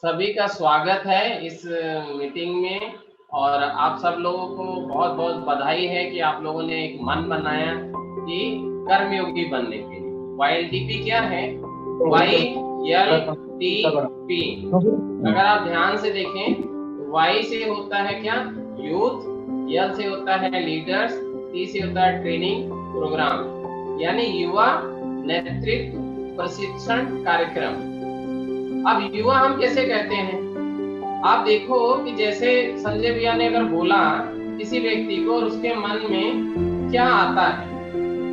सभी का स्वागत है इस मीटिंग में। और आप सब लोगों को बहुत बहुत बधाई है कि आप लोगों ने एक मन बनाया कि कर्मयोगी बनने के लिए। YLTP क्या है? YLTP। अगर आप ध्यान से देखें तो Y से होता है क्या? यूथ। L से होता है लीडर्स। T से होता है ट्रेनिंग प्रोग्राम, यानी युवा नेतृत्व प्रशिक्षण कार्यक्रम। अब युवा हम कैसे कहते हैं? आप देखो कि जैसे संजय भैया ने अगर बोला किसी व्यक्ति को और उसके मन में क्या आता है,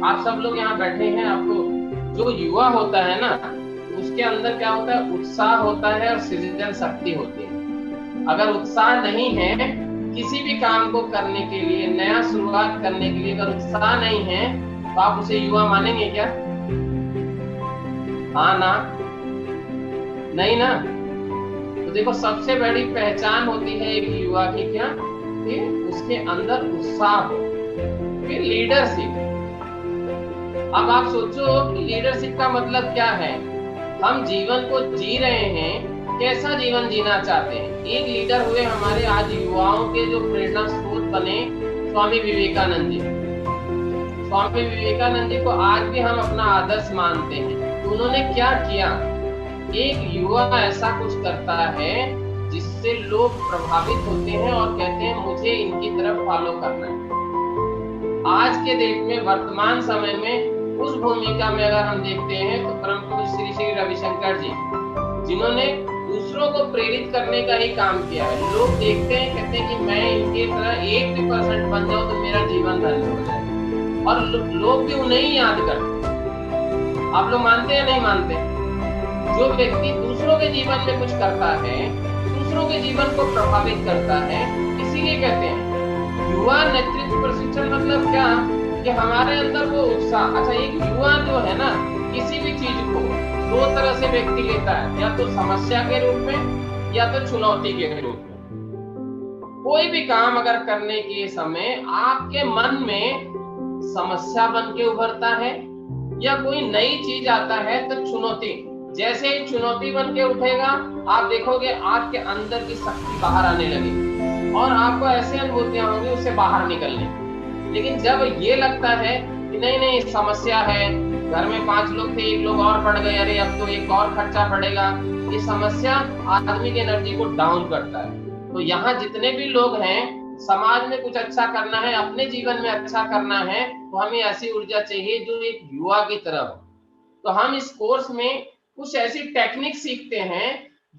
आप सब लोग यहाँ बैठे हैं, आपको जो युवा होता है ना, उसके अंदर क्या होता है? उत्साह होता है और सृजन शक्ति होती है। अगर उत्साह नहीं है किसी भी काम को करने के लिए, नया शुरुआत करने के लिए, अगर उत्साह नहीं है तो आप उसे युवा मानेंगे क्या? हाँ ना? नहीं ना? तो देखो, सबसे बड़ी पहचान होती है एक युवा की क्या? कि उसके अंदर उत्साह हो, फिर लीडरशिप। अब आप सोचो कि लीडरशिप का मतलब क्या है? हम जीवन को जी रहे हैं, कैसा जीवन जीना चाहते हैं? एक लीडर हुए हमारे आज युवाओं के जो प्रेरणा स्रोत बने, स्वामी विवेकानंद जी। स्वामी विवेकानंद जी को आज भी हम अपना आदर्श मानते हैं। तो उन्होंने क्या किया? एक युवा ऐसा कुछ करता है जिससे लोग प्रभावित होते हैं और कहते हैं मुझे इनकी तरफ फॉलो करना है। आज के डेट में, वर्तमान समय में, उस भूमिका में अगर हम देखते हैं तो परम पूज्य श्री श्री रविशंकर जी, जिन्होंने दूसरों को प्रेरित करने का ही काम किया है। लोग देखते हैं, कहते हैं कि मैं इनके तरह 1% बन जाऊं तो मेरा जीवन धन्य हो जाए, और लोग भी उन्हें ही याद करते। आप लोग मानते हैं नहीं मानते? जो व्यक्ति दूसरों के जीवन में कुछ करता है, दूसरों के जीवन को प्रभावित करता है, इसीलिए कहते हैं युवा नेतृत्व प्रशिक्षण। मतलब क्या? कि हमारे अंदर वो उत्साह। अच्छा, एक युवा जो है ना, किसी भी चीज को दो तरह से व्यक्ति लेता है, या तो समस्या के रूप में या तो चुनौती के रूप में। कोई भी काम अगर करने के समय आपके मन में समस्या बन के उभरता है या कोई नई चीज आता है तो चुनौती, जैसे ही चुनौती बन के उठेगा आप देखोगे आपके अंदर की शक्ति बाहर आने लगेगी और आपको ऐसे अनुभूतियां होंगी उससे बाहर निकलने। लेकिन जब ये लगता है कि नहीं समस्या है, घर में 5 लोग थे, 1 लोग और बढ़ गए, अरे अब तो एक और खर्चा बढ़ेगा, ये समस्या आदमी की एनर्जी को डाउन करता है। तो यहाँ जितने भी लोग हैं, समाज में कुछ अच्छा करना है, अपने जीवन में अच्छा करना है, तो हमें ऐसी ऊर्जा चाहिए जो एक युवा की तरह हो। तो हम इस कोर्स में कुछ ऐसी टेक्निक सीखते हैं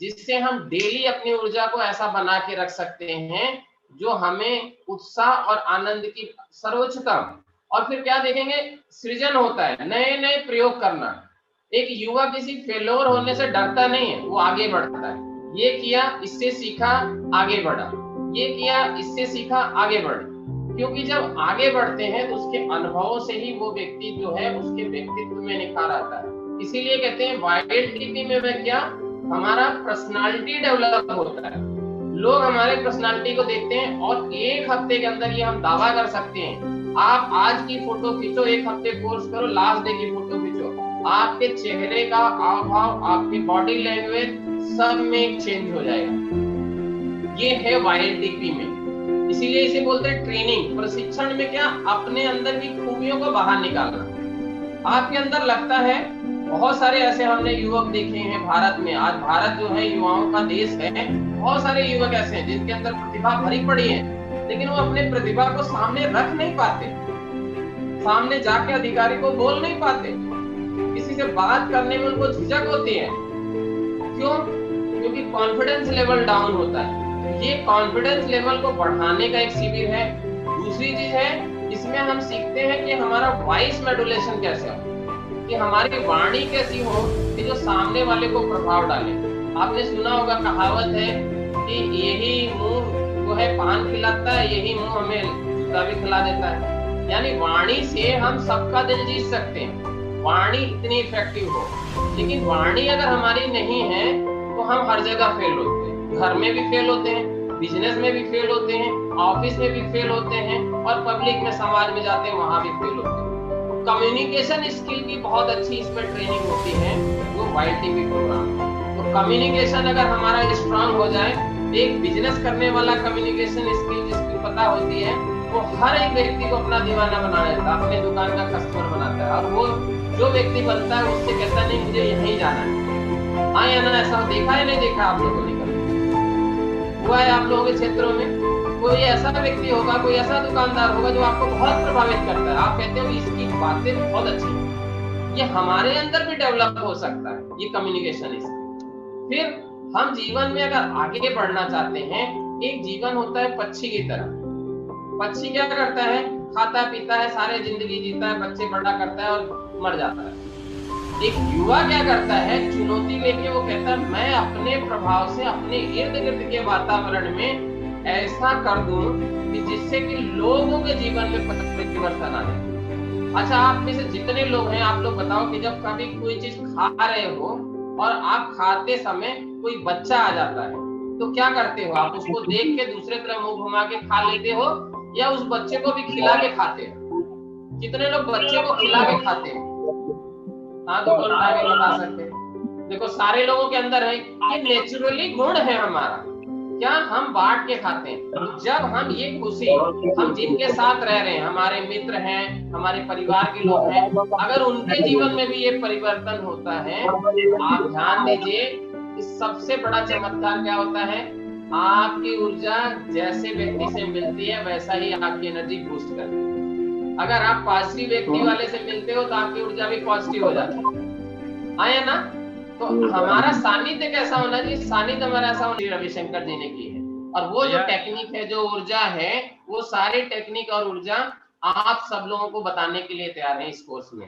जिससे हम डेली अपनी ऊर्जा को ऐसा बना के रख सकते हैं जो हमें उत्साह और आनंद की सर्वोच्चतम। और फिर क्या देखेंगे? सृजन होता है, नए नए प्रयोग करना। एक युवा किसी फेलोर होने से डरता नहीं है, वो आगे बढ़ता है। ये किया, इससे सीखा, आगे बढ़ा, ये किया, इससे सीखा, आगे बढ़े। क्योंकि जब आगे बढ़ते हैं तो उसके अनुभवों से ही वो व्यक्ति जो है उसके व्यक्तित्व में निखार आता है। इसीलिए कहते हैं YLTP में क्या? हमारा पर्सनालिटी डेवलप होता है। लोग हमारे पर्सनालिटी को देखते हैं और एक हफ्ते के अंदर ये हम दावा कर सकते हैं, आप आज की फोटो खींचो, 1 हफ्ते कोर्स करो, लास्ट डे की फोटो खींचो, आपके चेहरे का हाव भाव, आपकी बॉडी लैंग्वेज सब में एक चेंज हो जाएगा। ये है YLTP में। इसीलिए इसे बोलते हैं ट्रेनिंग प्रशिक्षण में क्या? अपने अंदर की खूबियों को बाहर निकालना। आपके अंदर लगता है, बहुत सारे ऐसे हमने युवक देखे हैं भारत में। आज भारत जो है युवाओं का देश है। बहुत सारे युवक ऐसे हैं जिनके अंदर प्रतिभा भरी पड़ी है, लेकिन वो अपने प्रतिभा को सामने रख नहीं पाते, सामने जाके अधिकारी को बोल नहीं पाते, किसी से बात करने में उनको झिझक होती है। क्यों? क्योंकि कॉन्फिडेंस लेवल डाउन होता है। ये कॉन्फिडेंस लेवल को बढ़ाने का एक शिविर है। दूसरी चीज है, इसमें हम सीखते हैं कि हमारा वॉइस मॉड्यूलेशन कैसे हो, कि हमारी वाणी कैसी हो कि जो सामने वाले को प्रभाव डाले। आपने सुना होगा, कहावत है कि यही मुंह जो है पान खिलाता है, यही मुंह हमें जूता भी खिला देता है। यानी वाणी से हम सबका दिल जीत सकते हैं, वाणी इतनी इफेक्टिव हो। लेकिन वाणी अगर हमारी नहीं है तो हम हर जगह फेल होते हैं। घर में भी फेल होते हैं, बिजनेस में भी फेल होते हैं, ऑफिस में भी फेल होते हैं, और पब्लिक में, समाज में जाते हैं वहां भी फेल होते हैं। कम्युनिकेशन स्किल की बहुत अच्छी इसमें ट्रेनिंग होती है, वो YLTP प्रोग्राम। तो कम्युनिकेशन अगर हमारा स्ट्रांग हो जाए, एक बिजनेस करने वाला कम्युनिकेशन स्किल जिसको पता होती है, वो हर एक व्यक्ति को अपना दीवाना बना लेता है, अपने दुकान का कस्टमर बनाता है। और वो जो व्यक्ति बनता है उससे कहता नहीं मुझे यहीं जाना है। हाँ या ना, ऐसा देखा है नहीं देखा आप लोगों ने कभी? हुआ है आप लोगों के क्षेत्रों में? कोई ऐसा व्यक्ति होगा, कोई ऐसा दुकानदार होगा जो आपको बहुत प्रभावित करता है, आप कहते हो इसकी बातें बहुत अच्छी है। ये हमारे अंदर भी डेवलप हो सकता है, ये कम्युनिकेशन स्किल। फिर हम जीवन में अगर आगे बढ़ना चाहते हैं, एक जीवन होता है पक्षी की तरह। पक्षी क्या करता है? खाता पीता है, सारे जिंदगी जीता है, बच्चे बड़ा करता है और मर जाता है। एक युवा क्या करता है? चुनौती लेके वो कहता है मैं अपने प्रभाव से अपने इर्द गिर्द के वातावरण में ऐसा कर दूं कि जिससे कि लोगों के जीवन में परिवर्तन आए। अच्छा, आप में से जितने लोग हैं, आप लोग बताओ कि जब कभी कोई चीज खा रहे हो और आप खाते समय कोई बच्चा आ जाता है तो क्या करते हो? आप उसको देख के दूसरे तरफ मुंह घुमा के खा लेते हो या उस बच्चे को भी खिला के खाते हो? कितने लोग बच्चे को खिला के खाते हो? हाँ, तो कौन उठा के बता सकते? देखो, सारे लोगों के अंदर है, ये नेचुरली गुण है हमारा। क्या हम बांट के खाते हैं? जब हम ये खुशी, हम जिनके साथ रह रहे हैं, हमारे मित्र हैं, हमारे परिवार के लोग हैं, अगर उनके जीवन में भी ये परिवर्तन होता है, आप ध्यान दीजिए कि सबसे बड़ा चमत्कार क्या होता है? आपकी ऊर्जा जैसे व्यक्ति से मिलती है वैसा ही आपकी एनर्जी बूस्ट करती है। अगर आप पॉजिटिव व्यक्ति वाले से मिलते हो तो आपकी ऊर्जा भी पॉजिटिव हो जाती है। आया ना? तो हमारा सानिध्य कैसा होना चाहिए? सानिध्य हमारा ऐसा होना चाहिए, रविशंकर जी ने की है। और वो जो टेक्निक है, जो ऊर्जा है, वो सारी टेक्निक और ऊर्जा आप सब लोगों को बताने के लिए तैयार है इस कोर्स में।